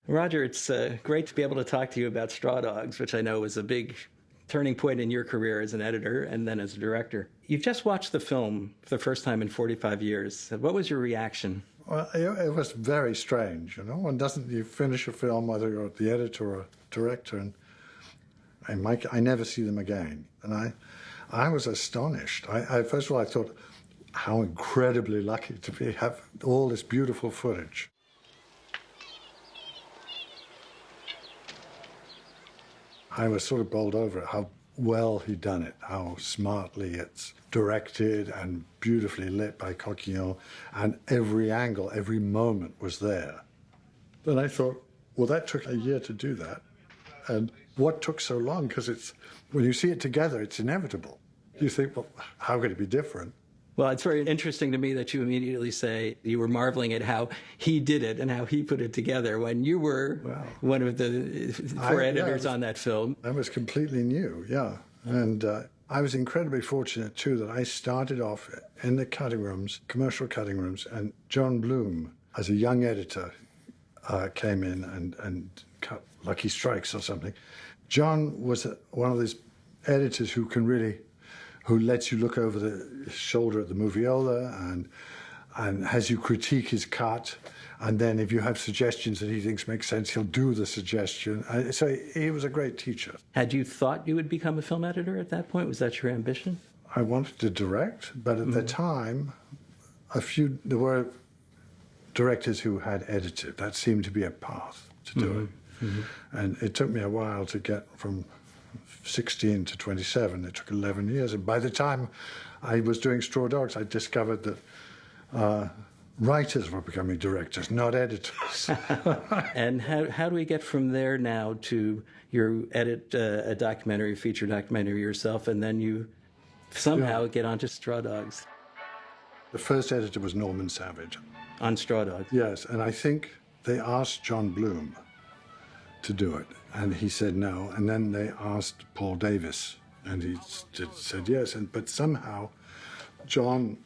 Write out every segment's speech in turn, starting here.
Roger, it's great to be able to talk to you about Straw Dogs, which I know was a big turning point in your career as an editor and then as a director. You've just watched the film for the first time in 45 years. What was your reaction? Well, it was very strange, you know. You finish a film, whether you're the editor or director, and I never see them again. And I was astonished. First of all, I thought, how incredibly lucky to have all this beautiful footage. I was sort of bowled over at how well he'd done it, how smartly it's directed and beautifully lit by Coquillon, and every angle, every moment was there. Then I thought, well, that took a year to do that. And what took so long? Because when you see it together, it's inevitable. You think, well, how could it be different? Well, it's very interesting to me that you immediately say you were marveling at how he did it and how he put it together when you were one of the four editors on that film. I was completely new, yeah. And I was incredibly fortunate, too, that I started off in the cutting rooms, commercial cutting rooms, and John Bloom, as a young editor, came in and cut Lucky Strikes or something. John was one of these editors who lets you look over the shoulder at the moviola and has you critique his cut. And then if you have suggestions that he thinks make sense, he'll do the suggestion. So he was a great teacher. Had you thought you would become a film editor at that point? Was that your ambition? I wanted to direct, but at the time, there were directors who had edited. That seemed to be a path to do it. And it took me a while to get from 16 to 27. It took 11 years. And by the time I was doing Straw Dogs, I discovered that writers were becoming directors, not editors. And how do we get from there now to you edit a documentary, feature documentary yourself, and then you somehow get onto Straw Dogs? The first editor was Norman Savage. On Straw Dogs? Yes, and I think they asked John Bloom to do it, and he said no. And then they asked Paul Davis, and he said yes. But somehow, John,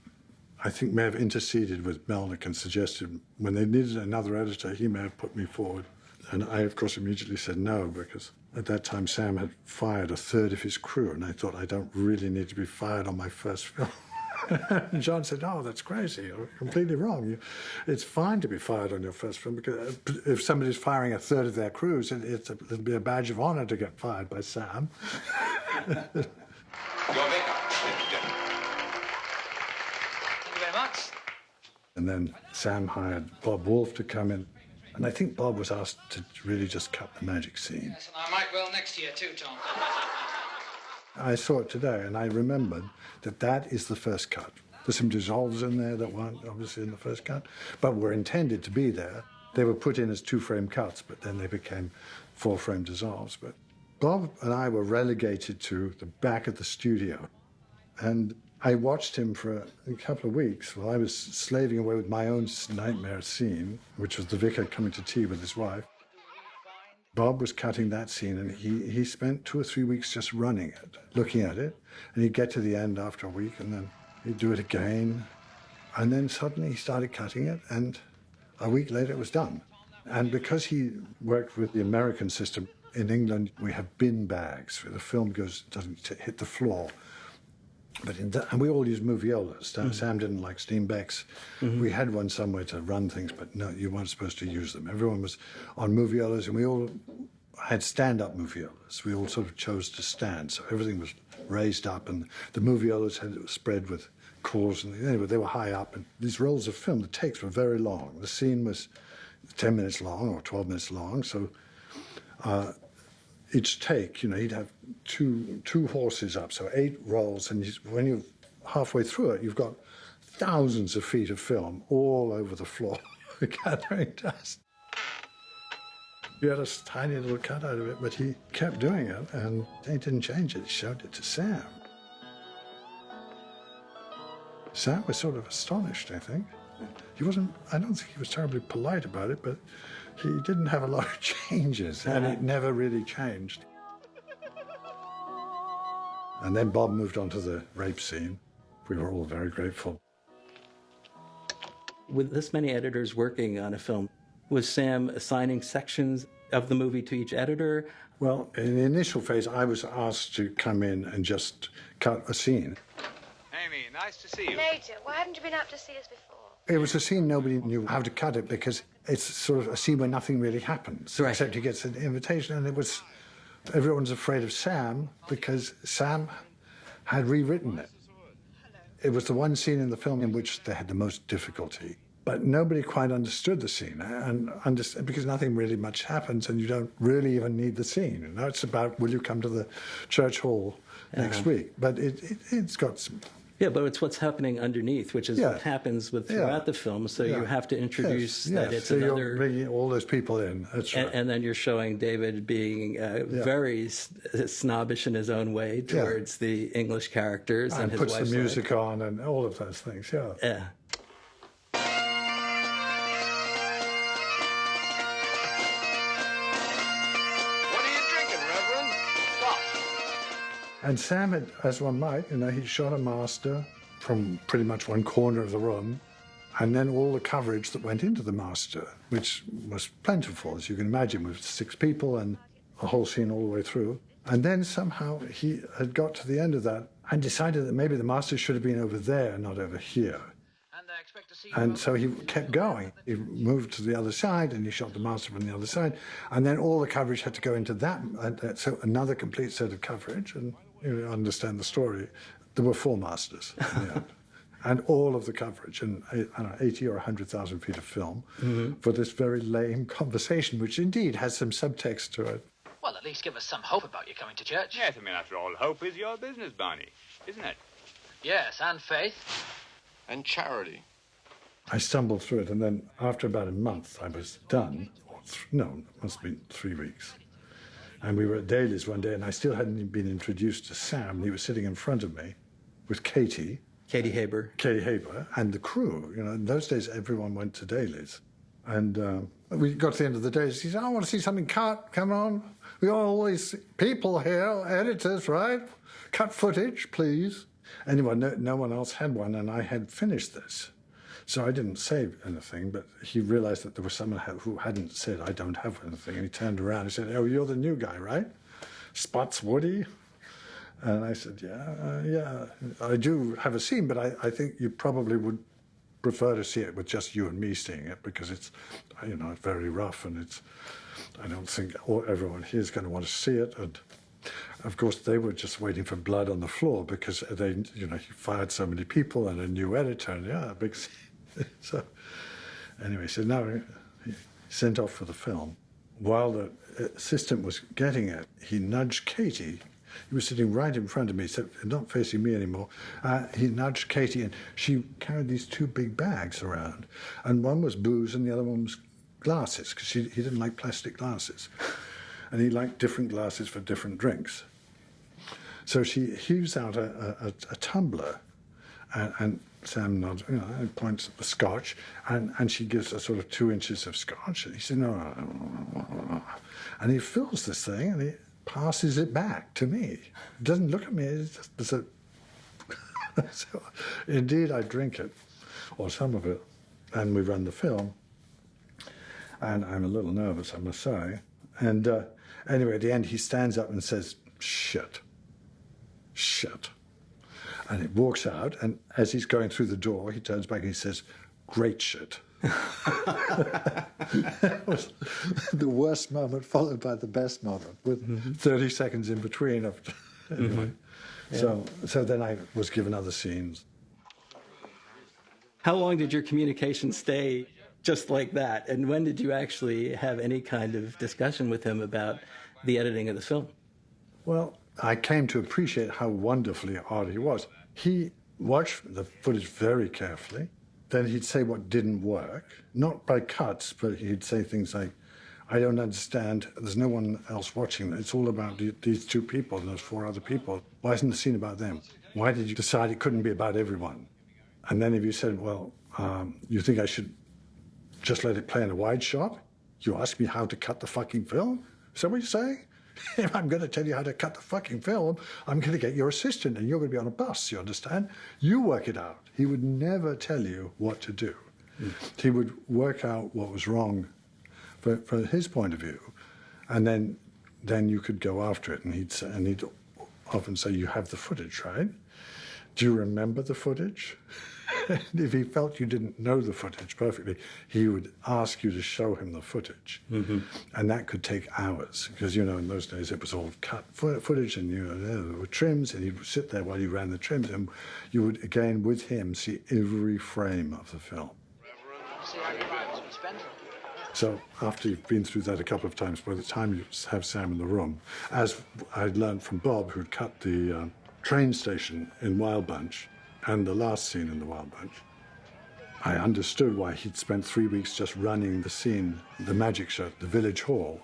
I think, may have interceded with Melnick and suggested when they needed another editor, he may have put me forward. And I, of course, immediately said no, because at that time Sam had fired a third of his crew, and I thought, I don't really need to be fired on my first film. And John said, oh, that's crazy. You're completely wrong. It's fine to be fired on your first film, because if somebody's firing a third of their crews, it'll be a badge of honor to get fired by Sam. Your makeup. Thank you very much. And then Sam hired Bob Wolf to come in. And I think Bob was asked to really just cut the magic scene. Yes, and I might well next year too, Tom. I saw it today, and I remembered that is the first cut. There's some dissolves in there that weren't obviously in the first cut, but were intended to be there. They were put in as 2-frame cuts, but then they became 4-frame dissolves. But Bob and I were relegated to the back of the studio, and I watched him for a couple of weeks while I was slaving away with my own nightmare scene, which was the vicar coming to tea with his wife. Bob was cutting that scene, and he spent 2 or 3 weeks just running it, looking at it, and he'd get to the end after a week, and then he'd do it again. And then suddenly he started cutting it, and a week later it was done. And because he worked with the American system, in England we have bin bags where the film doesn't hit the floor. But and we all use moviolas. Sam didn't like Steenbecks. We had one somewhere to run things, but no, you weren't supposed to use them. Everyone was on moviolas, and we all had stand-up moviolas. We all sort of chose to stand, so everything was raised up, and the moviolas had spread with cores. And anyway, they were high up, and these rolls of film, the takes were very long. The scene was 10 minutes long or 12 minutes long, so each take, he'd have two horses up, so 8 rolls, and when you're halfway through it, you've got thousands of feet of film all over the floor, gathering dust. He had a tiny little cut out of it, but he kept doing it, and he didn't change it. He showed it to Sam. Sam was sort of astonished, I think. I don't think he was terribly polite about it, but he didn't have a lot of changes, and it never really changed. And then Bob moved on to the rape scene. We were all very grateful. With this many editors working on a film, Was Sam assigning sections of the movie to each editor? Well, in the initial phase, I was asked to come in and just cut a scene. Amy, nice to see you. Major, why haven't you been up to see us before? It was a scene nobody knew how to cut it because it's sort of a scene where nothing really happens, Right. except he gets an invitation, and everyone's afraid of Sam because Sam had rewritten it. It was the one scene in the film in which they had the most difficulty. But nobody quite understood the scene, because nothing really much happens, and you don't really even need the scene. You know, it's about, will you come to the church hall next week? But it's got some... Yeah, but it's what's happening underneath, which is what happens throughout the film. So you have to introduce that it's so another... you're bringing all those people in, that's right. And then you're showing David being very snobbish in his own way towards the English characters and his puts wife's the music on and all of those things, Yeah. What are you drinking, Reverend? Stop. And Sam had, as one might, he shot a master from pretty much one corner of the room, and then all the coverage that went into the master, which was plentiful, as you can imagine, with 6 people and a whole scene all the way through. And then somehow he had got to the end of that and decided that maybe the master should have been over there, not over here. And so he kept going. He moved to the other side, and he shot the master from the other side. And then all the coverage had to go into that. So another complete set of coverage, and you understand the story. There were 4 masters in the end. And all of the coverage, and I don't know, 80 or 100,000 feet of film for this very lame conversation, which indeed has some subtext to it. Well, at least give us some hope about you coming to church. Yes, I mean, after all, hope is your business, Barney, isn't it? Yes, and faith. And charity. I stumbled through it, and then after about a month, I was done. No, it must have been 3 weeks. And we were at Daly's one day, and I still hadn't been introduced to Sam. And he was sitting in front of me with Katie Haber, and the crew. In those days, everyone went to Daly's. And we got to the end of the day. He said, I want to see something cut. Come on. We got all these people here, editors, right? Cut footage, please. Anyway, no one else had one, and I had finished this. So I didn't say anything, but he realized that there was someone who hadn't said, I don't have anything. And he turned around and said, oh, you're the new guy, right? Spottiswoode? And I said, yeah, I do have a scene, but I think you probably would prefer to see it with just you and me seeing it, because it's, it's very rough, and I don't think everyone here is going to want to see it. And of course, they were just waiting for blood on the floor because he fired so many people and a new editor, and a big scene. So anyway, so now he sent off for the film. While the assistant was getting it, he nudged Katie. He was sitting right in front of me, so not facing me anymore. He nudged Katie, and she carried these 2 big bags around. And one was booze, and the other one was glasses, because he didn't like plastic glasses. And he liked different glasses for different drinks. So she heaves out a tumbler, and Sam nods, and points at the scotch, and she gives a sort of 2 inches of scotch. And he said, no. And he fills this thing, and he passes it back to me. He doesn't look at me. It's just so indeed, I drink it, or some of it, and we run the film. And I'm a little nervous, I must say. And anyway, at the end, he stands up and says, shit. And he walks out, and as he's going through the door, he turns back and he says, great shit. That was the worst moment, followed by the best moment, with 30 seconds in between. Anyway. So then I was given other scenes. How long did your communication stay just like that? And when did you actually have any kind of discussion with him about the editing of the film? Well, I came to appreciate how wonderfully odd he was. He watched the footage very carefully. Then he'd say what didn't work, not by cuts, but he'd say things like, I don't understand, there's no one else watching. It's all about these 2 people and those 4 other people. Why isn't the scene about them? Why did you decide it couldn't be about everyone? And then if you said, well, you think I should just let it play in a wide shot? You ask me how to cut the fucking film? Is that what you're saying? If I'm going to tell you how to cut the fucking film, I'm going to get your assistant, and you're going to be on a bus, you understand? You work it out. He would never tell you what to do. He would work out what was wrong for his point of view, and then you could go after it, and he'd often say, "You have the footage, right? Do you remember the footage?" If he felt you didn't know the footage perfectly, he would ask you to show him the footage. Mm-hmm. And that could take hours, because, you know, in those days it was all cut footage, and, you know, there were trims, and he'd sit there while you ran the trims, and you would, again, with him, see every frame of the film. So after you've been through that a couple of times, by the time you have Sam in the room, as I'd learned from Bob, who'd cut the train station in Wild Bunch, and the last scene in the Wild Bunch, I understood why he'd spent 3 weeks just running the scene, the magic show, the village hall,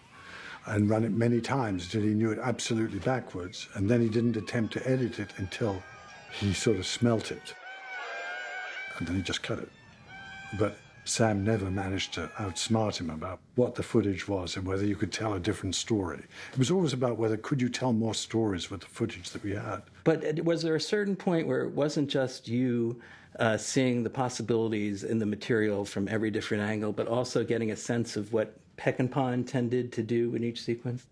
and run it many times until he knew it absolutely backwards, and then he didn't attempt to edit it until he sort of smelt it. And then he just cut it. But Sam never managed to outsmart him about what the footage was and whether you could tell a different story. It was always about whether could you tell more stories with the footage that we had. But was there a certain point where it wasn't just you seeing the possibilities in the material from every different angle, but also getting a sense of what Peckinpah intended to do in each sequence?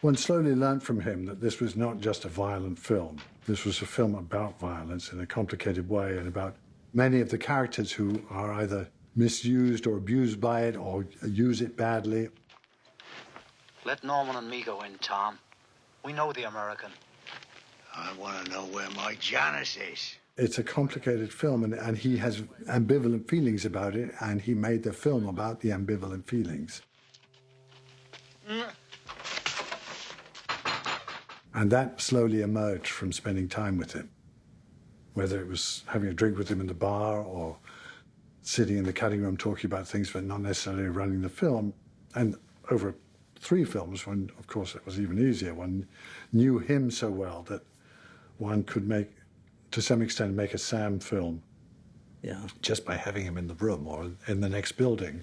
One slowly learned from him that this was not just a violent film. This was a film about violence in a complicated way, and about many of the characters who are either misused or abused by it or use it badly. Let Norman and me go in, Tom. We know the American. I want to know where my Janice is. It's a complicated film, and he has ambivalent feelings about it, and he made the film about the ambivalent feelings. And that slowly emerged from spending time with him, whether it was having a drink with him in the bar or sitting in the cutting room talking about things but not necessarily running the film. And over 3 films, when, of course, it was even easier, one knew him so well that one could make, to some extent, make a Sam film, Yeah, just by having him in the room or in the next building.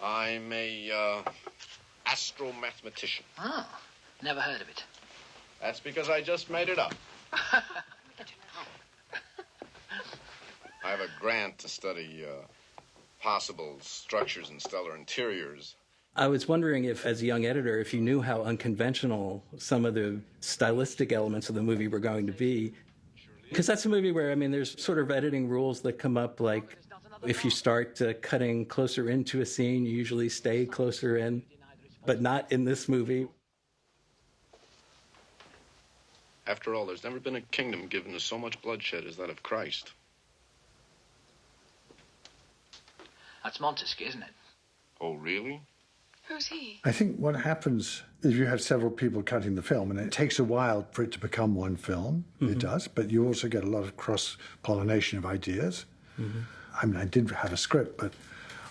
I'm a astromathematician. Oh, never heard of it. That's because I just made it up. I have a grant to study possible structures in stellar interiors. I was wondering if, as a young editor, if you knew how unconventional some of the stylistic elements of the movie were going to be. Because that's a movie where, I mean, there's sort of editing rules that come up, like if you start cutting closer into a scene, you usually stay closer in, but not in this movie. After all, there's never been a kingdom given to so much bloodshed as that of Christ. That's Montesquieu, isn't it? Oh, really? Who's he? I think what happens is you have several people cutting the film, and it takes a while for it to become one film. Mm-hmm. It does, but you also get a lot of cross-pollination of ideas. Mm-hmm. I mean, I did have a script, but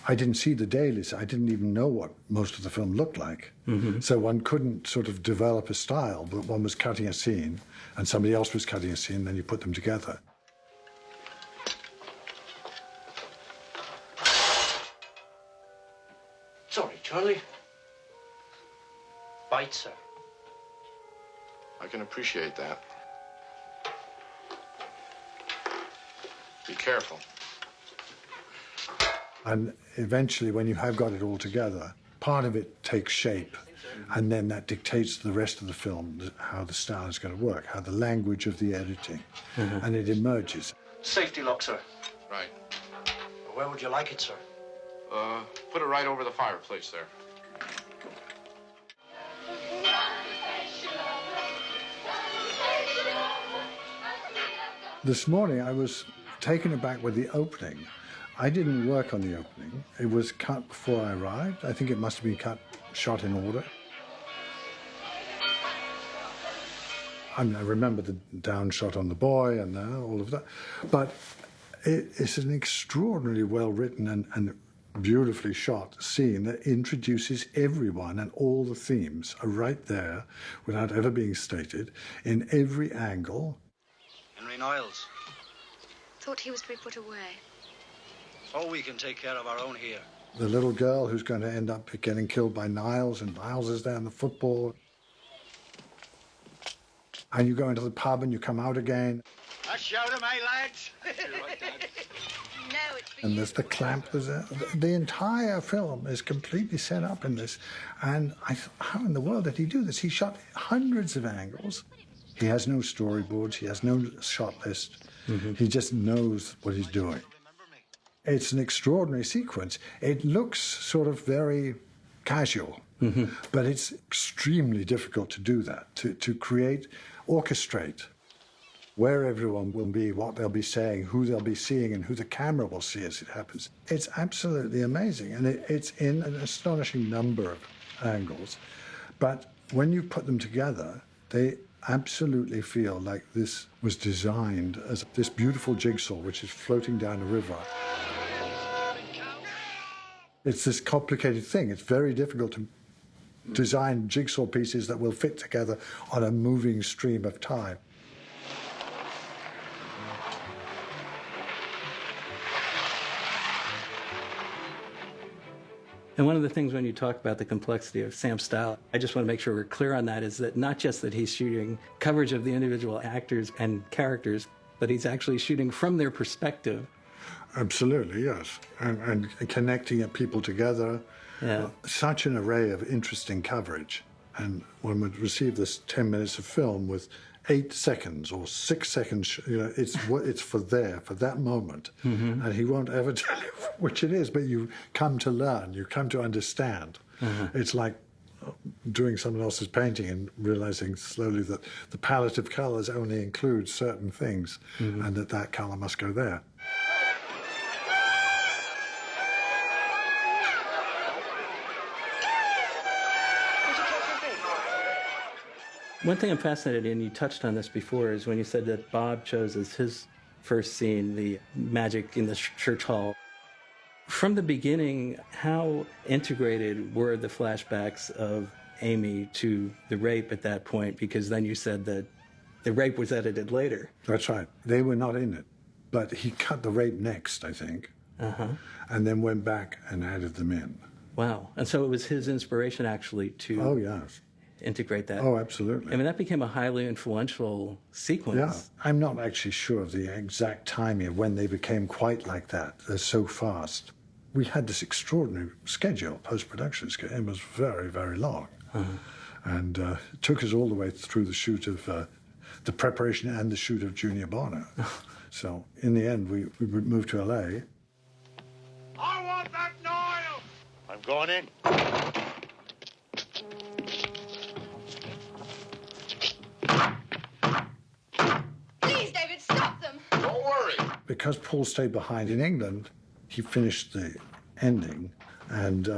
I didn't see the dailies. I didn't even know what most of the film looked like. Mm-hmm. So one couldn't sort of develop a style, but one was cutting a scene, and somebody else was cutting a scene, and then you put them together. Sorry, Charlie. Bite, sir. I can appreciate that. Be careful. And eventually, when you have got it all together, part of it takes shape, and then that dictates the rest of the film, how the style is going to work, how the language of the editing, and it emerges. Safety lock, sir. Right. Where would you like it, sir? Put it right over the fireplace there. This morning, I was taken aback with the opening. I didn't work on the opening. It was cut before I arrived. I think it must have been shot in order. I mean, I remember the down shot on the boy and all of that. But it's an extraordinarily well-written and beautifully shot scene that introduces everyone, and all the themes are right there without ever being stated in every angle. Henry Niles. Thought he was to be put away. Oh, we can take care of our own here. The little girl who's going to end up getting killed by Niles, and Niles is there in the football. And you go into the pub and you come out again. A shout of my lads. No, it's And there's the clamp. The entire film is completely set up in this. And I thought, how in the world did he do this? He shot hundreds of angles. He has no storyboards. He has no shot list. He just knows what he's doing. It's an extraordinary sequence. It looks sort of very casual, but it's extremely difficult to do that, to create, orchestrate where everyone will be, what they'll be saying, who they'll be seeing, and who the camera will see as it happens. It's absolutely amazing, and it's in an astonishing number of angles. But when you put them together, they absolutely feel like this was designed as this beautiful jigsaw which is floating down a river. It's this complicated thing. It's very difficult to design jigsaw pieces that will fit together on a moving stream of time. And one of the things when you talk about the complexity of Sam's style, I just want to make sure we're clear on that, is that not just that he's shooting coverage of the individual actors and characters, but he's actually shooting from their perspective. Absolutely, yes. And connecting people together. Yeah. Such an array of interesting coverage. And when we receive this 10 minutes of film with 8 seconds or 6 seconds, it's for that moment. And he won't ever tell you which it is, but you come to learn, you come to understand. It's like doing someone else's painting and realizing slowly that the palette of colors only includes certain things and that color must go there. One thing I'm fascinated in, you touched on this before, is when you said that Bob chose as his first scene the magic in the church hall. From the beginning, how integrated were the flashbacks of Amy to the rape at that point? Because then you said that the rape was edited later. That's right. They were not in it. But he cut the rape next, I think, and then went back and added them in. Wow. And so it was his inspiration, actually, to... Oh, yes. Integrate that. Oh, absolutely. I mean, that became a highly influential sequence. Yeah, I'm not actually sure of the exact timing of when they became quite like that. They're so fast. We had this extraordinary schedule, post-production schedule. It was very, very long. And it took us all the way through the shoot of the preparation and the shoot of Junior Bonner. So in the end, we moved to L.A. I want that Nile! I'm going in. Because Paul stayed behind in England, he finished the ending. And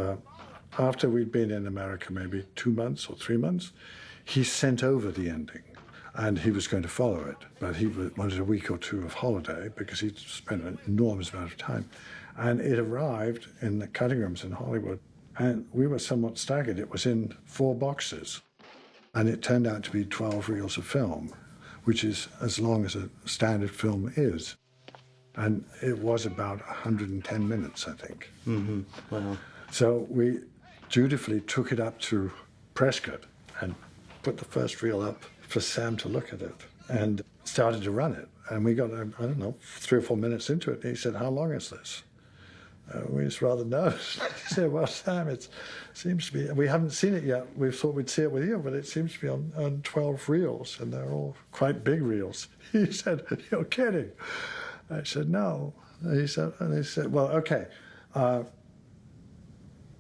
after we'd been in America maybe 2 months or 3 months, he sent over the ending. And he was going to follow it. But he wanted a week or two of holiday because he'd spent an enormous amount of time. And it arrived in the cutting rooms in Hollywood. And we were somewhat staggered. It was in 4 boxes. And it turned out to be 12 reels of film, which is as long as a standard film is. And it was about 110 minutes, I think. Wow. So we dutifully took it up to Prescott and put the first reel up for Sam to look at it and started to run it. And we got, I don't know, 3 or 4 minutes into it. And he said, "How long is this?" We just rather nervous. He said, "Well, Sam, it seems to be, we haven't seen it yet. We thought we'd see it with you, but it seems to be on 12 reels, and they're all quite big reels." He said, "You're kidding." I said, "No." And he said, "Well, okay, I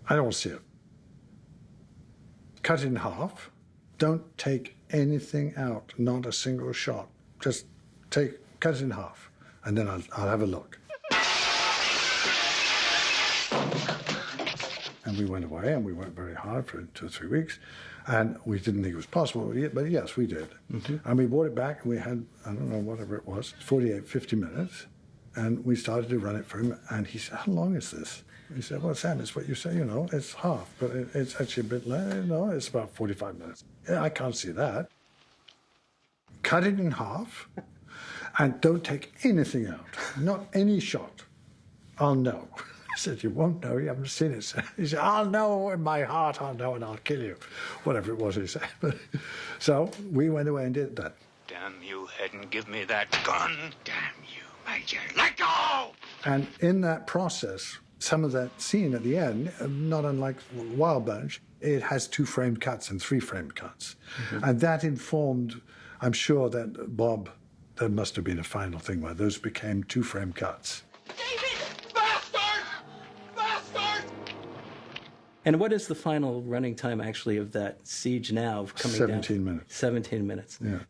don't want to see it. Cut it in half. Don't take anything out, not a single shot. Just cut it in half, and then I'll have a look." And we went away, and we worked very hard for 2 or 3 weeks, and we didn't think it was possible, but yes, we did. And we brought it back, and we had, I don't know, whatever it was, 48, 50 minutes, and we started to run it for him, and he said, "How long is this?" He said, "Well, Sam, it's what you say, it's half, but it's actually a bit less. No, it's about 45 minutes. Yeah, I can't see that. Cut it in half, and don't take anything out, not any shot. I'll know." I said, "You won't know, you haven't seen it." He said, "I'll know in my heart, I'll know, and I'll kill you." Whatever it was he said. So we went away and did that. Damn you, Head, and give me that gun. Damn you, Major. Let go! And in that process, some of that scene at the end, not unlike Wild Bunch, it has 2 framed cuts and 3 framed cuts. And that informed, I'm sure that Bob, there must have been a final thing where those became 2 framed cuts. David! Bastard! Bastard! And what is the final running time, actually, of that siege now? Coming 17 down? minutes. 17 minutes. Yeah.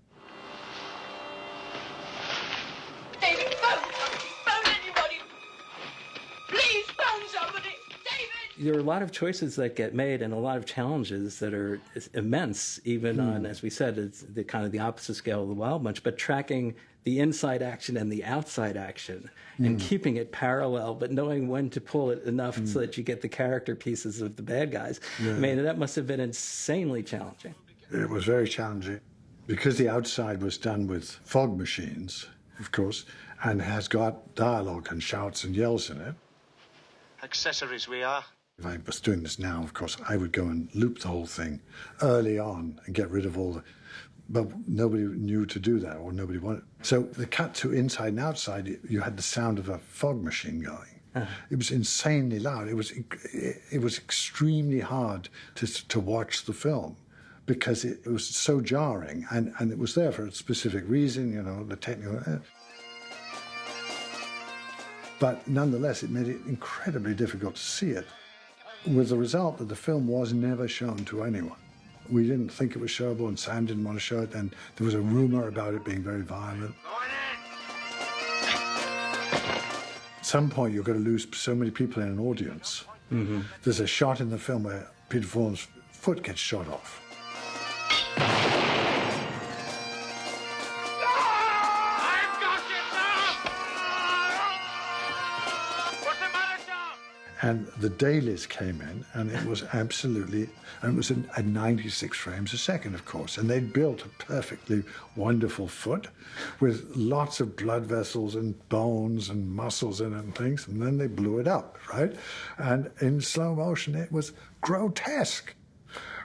David, phone anybody! Please phone somebody! David! There are a lot of choices that get made and a lot of challenges that are immense, even on, as we said, it's the kind of the opposite scale of the Wild Bunch, but tracking the inside action and the outside action and keeping it parallel, but knowing when to pull it enough so that you get the character pieces of the bad guys. I mean, that must have been insanely challenging. It was very challenging because the outside was done with fog machines, of course, and has got dialogue and shouts and yells in it. Accessories we are. If I was doing this now, of course, I would go and loop the whole thing early on and get rid of all the... But nobody knew to do that, or nobody wanted... So the cut to inside and outside, you had the sound of a fog machine going. It was insanely loud. It was extremely hard to watch the film because it was so jarring, and it was there for a specific reason, you know, the technical... But nonetheless, it made it incredibly difficult to see it, with the result that the film was never shown to anyone. We didn't think it was showable, and Sam didn't want to show it, and there was a rumor about it being very violent. At some point, you're going to lose so many people in an audience. There's a shot in the film where Peter Vaughan's foot gets shot off. I've got you, Tom! What's the matter, Tom? And the dailies came in, and it was absolutely, and it was at 96 frames a second, of course. And they'd built a perfectly wonderful foot with lots of blood vessels and bones and muscles in it and things. And then they blew it up, right? And in slow motion, it was grotesque.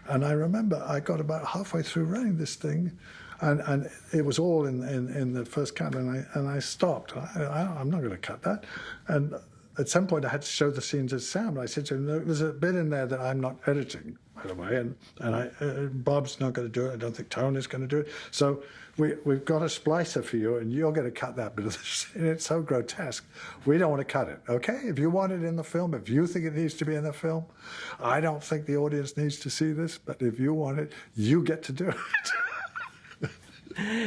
And I remember I got about halfway through running this thing, and it was all in the first cut, and I stopped. I'm not going to cut that. And at some point, I had to show the scenes to Sam. I said to him, there's a bit in there that I'm not editing, by the way, and Bob's not going to do it. I don't think Tony's going to do it. So we've got a splicer for you, and you're going to cut that bit of the scene. It's so grotesque. We don't want to cut it, okay? If you want it in the film, if you think it needs to be in the film, I don't think the audience needs to see this, but if you want it, you get to do it.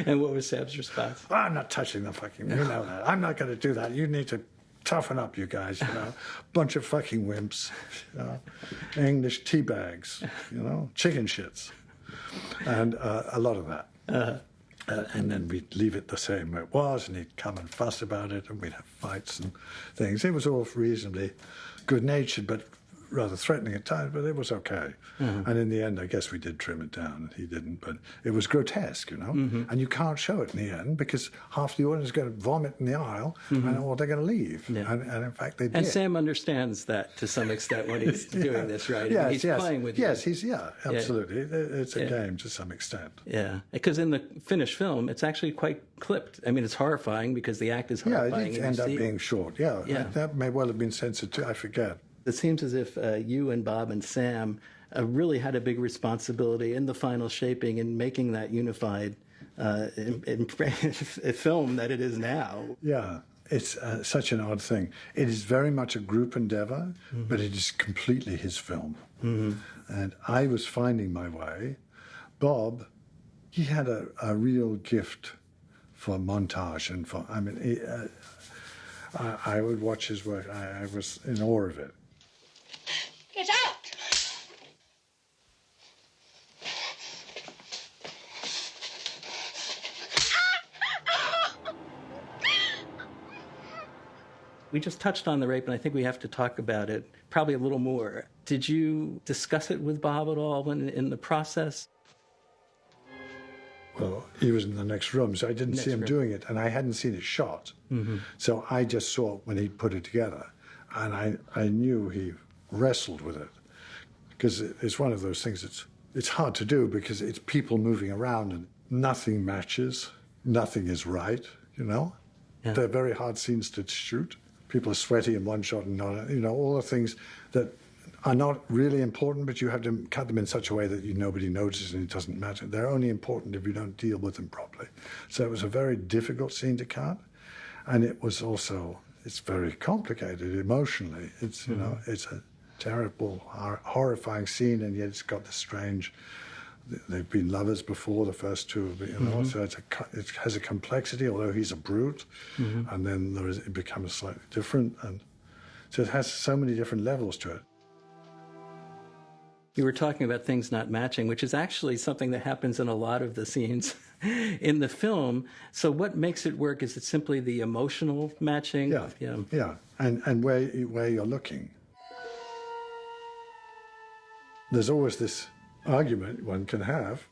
And what was Sam's response? I'm not touching the fucking, you know that. I'm not going to do that. You need to toughen up, you guys, you know. Bunch of fucking wimps, you know. English tea bags, you know, chicken shits. And a lot of that. And then we'd leave it the same way it was, and he'd come and fuss about it, and we'd have fights and things. It was all reasonably good-natured, but rather threatening at times, but it was okay. And in the end, I guess we did trim it down, and he didn't, but it was grotesque, you know? And you can't show it in the end because half the audience is going to vomit in the aisle, or they're going to leave. Yeah. And in fact, they did. And Sam understands that to some extent when he's doing this, right? Yes, he's yes. playing with yes, you. absolutely. It's a game to some extent. Yeah, because in the finished film, it's actually quite clipped. I mean, it's horrifying because the act is horrifying. It did end up being short. Yeah, Yeah. that may well have been censored too. I forget. It seems as if you and Bob and Sam really had a big responsibility in the final shaping and making that unified film that it is now. Yeah, it's such an odd thing. It is very much a group endeavor, but it is completely his film. And I was finding my way. Bob, he had a real gift for montage and for, I mean, I would watch his work. I was in awe of it. Get out! We just touched on the rape, and I think we have to talk about it probably a little more. Did you discuss it with Bob at all in the process? Well, he was in the next room, so I didn't see him doing it, and I hadn't seen it shot. So I just saw it when he put it together, and I knew he wrestled with it, because it's one of those things it's hard to do because it's people moving around and nothing matches, nothing is right, you know? Yeah. They're very hard scenes to shoot. people are sweaty in one shot and not, all the things that are not really important, but you have to cut them in such a way that nobody notices and it doesn't matter. They're only important if you don't deal with them properly. So it was a very difficult scene to cut, and it was also, it's very complicated emotionally. It's, it's a terrible, horrifying scene, and yet it's got this strange, they've been lovers before, the first two, so it has a complexity, although he's a brute, and then it becomes slightly different, and so it has so many different levels to it. You were talking about things not matching, which is actually something that happens in a lot of the scenes in the film. So what makes it work? Is it simply the emotional matching? Yeah. And where you're looking. There's always this argument one can have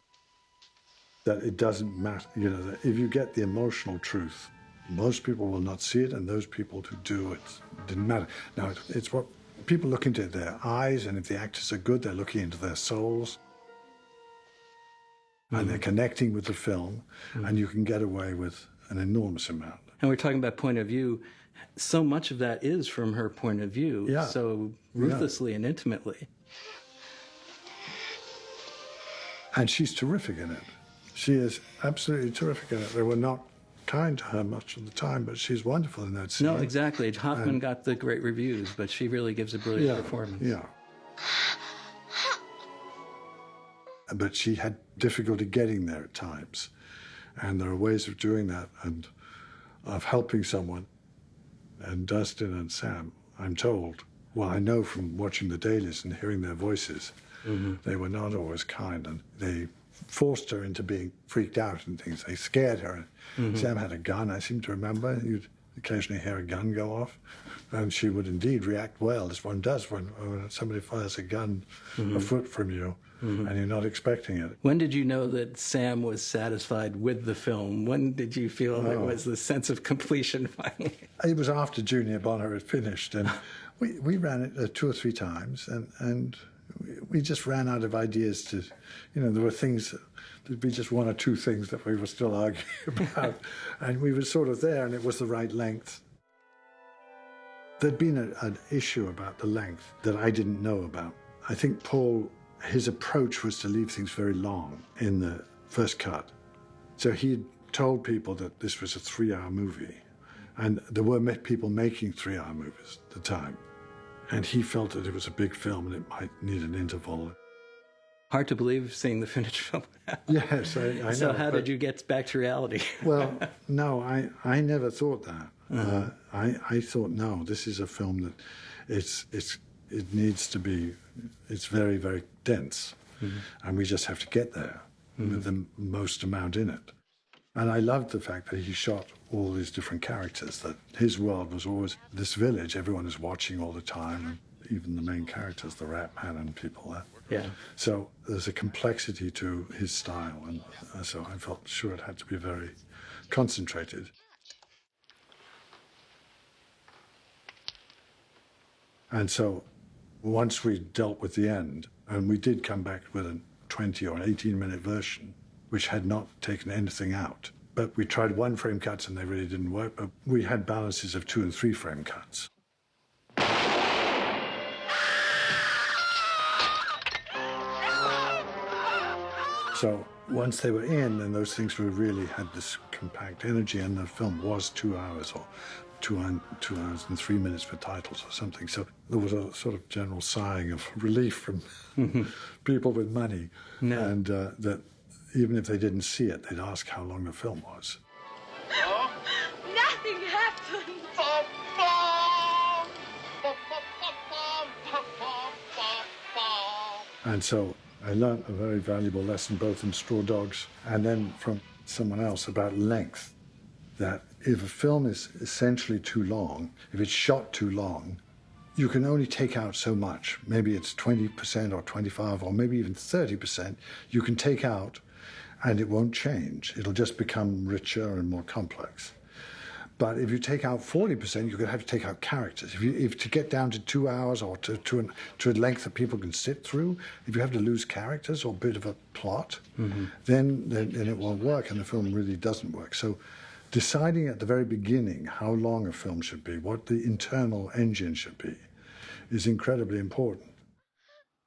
that it doesn't matter, that if you get the emotional truth, most people will not see it, and those people who do, it didn't matter. Now, it's what people look into their eyes, and if the actors are good, they're looking into their souls, and they're connecting with the film, and you can get away with an enormous amount. And we're talking about point of view. So much of that is from her point of view, so ruthlessly and intimately. And she's terrific in it. She is absolutely terrific in it. They were not kind to her much of the time, but she's wonderful in that scene. No, exactly. Hoffman got the great reviews, but she really gives a brilliant performance. Yeah. But she had difficulty getting there at times. And there are ways of doing that and of helping someone. And Dustin and Sam, I'm told, well, I know from watching the dailies and hearing their voices, they were not always kind, and they forced her into being freaked out and things. They scared her. Sam had a gun, I seem to remember. You'd occasionally hear a gun go off, and she would indeed react well, as one does when somebody fires a gun a foot from you, and you're not expecting it. When did you know that Sam was satisfied with the film? When did you feel there was the sense of completion finally? It was after Junior Bonner had finished, and we ran it 2 or 3 times, and we just ran out of ideas to, there were things, there'd be just 1 or 2 things that we were still arguing about, and we were sort of there, and it was the right length. There'd been an issue about the length that I didn't know about. I think Paul, his approach was to leave things very long in the first cut. So he told people that this was a 3-hour movie, and there were people making 3-hour movies at the time. And he felt that it was a big film and it might need an interval. Hard to believe seeing the finished film. Yes, I know. So how did you get back to reality? Well, no, I never thought that. I thought, no, this is a film that it needs to be, it's very, very dense. And we just have to get there with the most amount in it. And I loved the fact that he shot all these different characters, that his world was always this village, everyone is watching all the time, and even the main characters, the Rat Man and people there. Yeah. So there's a complexity to his style, and so I felt sure it had to be very concentrated. And so once we dealt with the end, and we did come back with a 20 or an 18-minute version, which had not taken anything out. But we tried 1-frame cuts and they really didn't work, but we had balances of 2- and 3-frame cuts. So once they were in, then those things really had this compact energy, and the film was 2 hours or 2 hours and 3 minutes for titles or something. So there was a sort of general sighing of relief from people with money, and that even if they didn't see it, they'd ask how long the film was. Nothing happened. And so I learned a very valuable lesson both in Straw Dogs and then from someone else about length, that if a film is essentially too long, if it's shot too long, you can only take out so much. Maybe it's 20% or 25% or maybe even 30% you can take out, and it won't change. It'll just become richer and more complex. But if you take out 40%, you're going to have to take out characters. If to get down to 2 hours or to a length that people can sit through, if you have to lose characters or a bit of a plot, then it won't work, and the film really doesn't work. So deciding at the very beginning how long a film should be, what the internal engine should be, is incredibly important.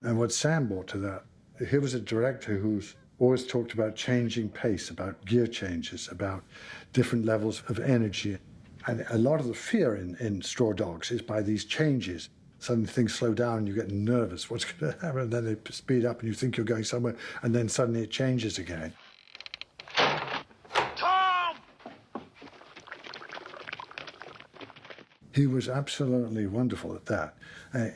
And what Sam brought to that, he was a director who's always talked about changing pace, about gear changes, about different levels of energy. And a lot of the fear in Straw Dogs is by these changes. Suddenly things slow down and you get nervous. What's going to happen? And then they speed up and you think you're going somewhere, and then suddenly it changes again. Tom! He was absolutely wonderful at that.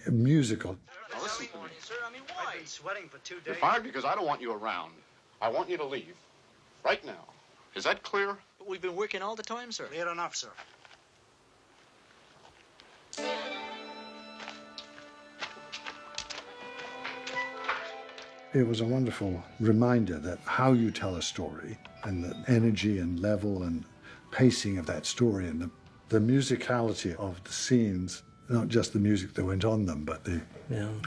Musical. Now listen to me. Sir, I mean, why? I've been sweating for 2 days. You're fired because I don't want you around. I want you to leave. Right now. Is that clear? But we've been working all the time, sir. Clear enough, sir. It was a wonderful reminder that how you tell a story and the energy and level and pacing of that story and the musicality of the scenes, not just the music that went on them, but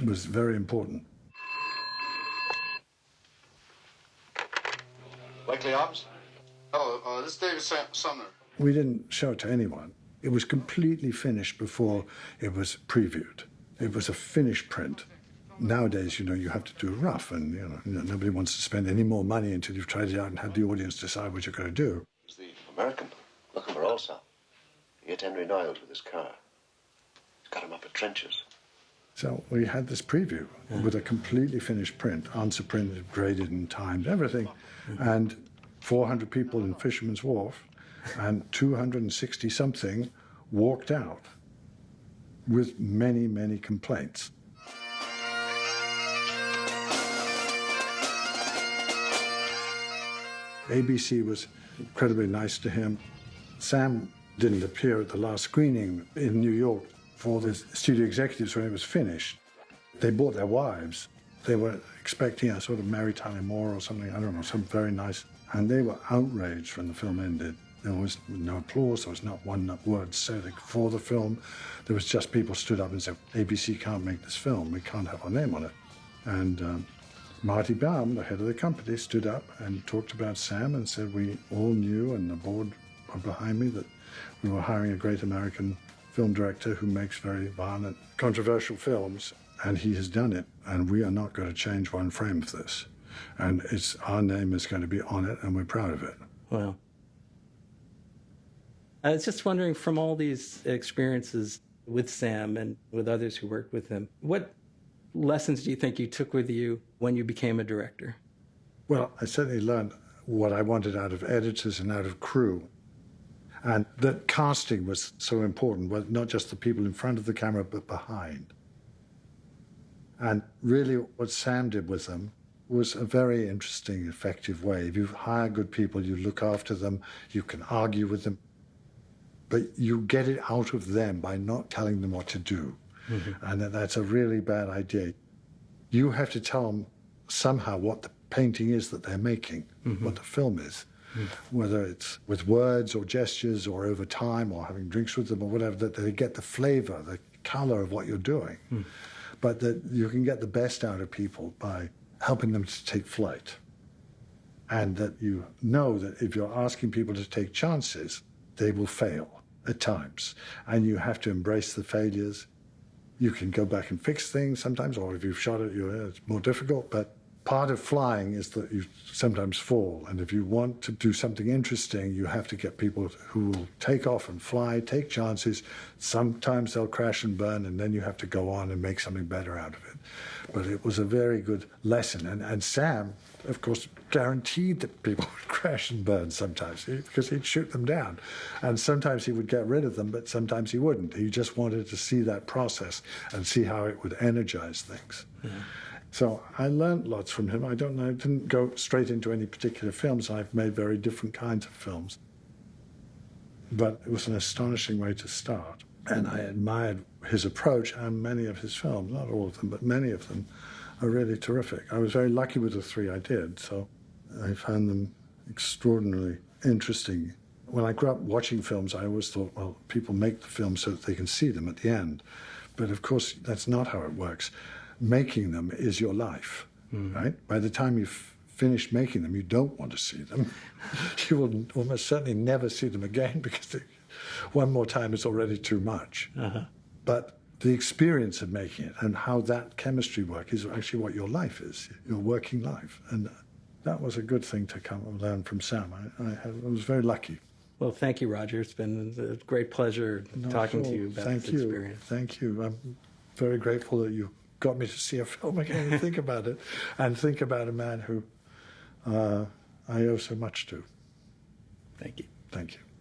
was very important. Likely Hobbs? Oh, this is David Sumner. We didn't show it to anyone. It was completely finished before it was previewed. It was a finished print. Nowadays, you have to do rough, and nobody wants to spend any more money until you've tried it out and had the audience decide what you're going to do. It's the American looking for Ulsa. He hit Henry Niles with his car. He's got him up at trenches. So we had this preview with a completely finished print, answer printed, graded and timed, everything, and 400 people in Fisherman's Wharf, and 260-something walked out with many, many complaints. ABC was incredibly nice to him. Sam didn't appear at the last screening in New York for the studio executives when it was finished. They brought their wives. They were expecting a sort of Mary Tyler Moore or something, I don't know, some very nice. And they were outraged when the film ended. There was no applause, there was not one word said for the film. There was just people stood up and said, ABC can't make this film, we can't have our name on it. And Marty Baum, the head of the company, stood up and talked about Sam and said we all knew, and the board were behind me, that we were hiring a great American film director who makes very violent, controversial films, and he has done it, and we are not going to change one frame of this. And our name is going to be on it, and we're proud of it. Wow. I was just wondering, from all these experiences with Sam and with others who worked with him, what lessons do you think you took with you when you became a director? Well, I certainly learned what I wanted out of editors and out of crew. And that casting was so important, well, not just the people in front of the camera, but behind. And really what Sam did with them was a very interesting, effective way. If you hire good people, you look after them, you can argue with them, but you get it out of them by not telling them what to do. Mm-hmm. And that's a really bad idea. You have to tell them somehow what the painting is that they're making, mm-hmm. what the film is, mm-hmm. whether it's with words or gestures or over time or having drinks with them or whatever, that they get the flavor, the color of what you're doing. Mm. But that you can get the best out of people by helping them to take flight. And that you know that if you're asking people to take chances, they will fail at times. And you have to embrace the failures. You can go back and fix things sometimes, or if you've shot it, it's more difficult. But part of flying is that you sometimes fall. And if you want to do something interesting, you have to get people who will take off and fly, take chances. Sometimes they'll crash and burn, and then you have to go on and make something better out of it. But it was a very good lesson. And Sam, of course, guaranteed that people would crash and burn sometimes because he'd shoot them down. And sometimes he would get rid of them, but sometimes he wouldn't. He just wanted to see that process and see how it would energize things. Yeah. So I learned lots from him. I didn't go straight into any particular films. I've made very different kinds of films. But it was an astonishing way to start. And I admired his approach and many of his films, not all of them, but many of them are really terrific. I was very lucky with the three I did, so I found them extraordinarily interesting. When I grew up watching films, I always thought, well, people make the films so that they can see them at the end. But of course, that's not how it works. Making them is your life, right? By the time you finished making them, you don't want to see them. You will almost certainly never see them again because one more time is already too much. But the experience of making it and how that chemistry works is actually what your life is, your working life. And that was a good thing to come and learn from Sam. I was very lucky. Well, thank you, Roger. It's been a great pleasure talking to you about this experience. Thank you. I'm very grateful that you got me to see a film again and think about it, and think about a man who I owe so much to. Thank you. Thank you.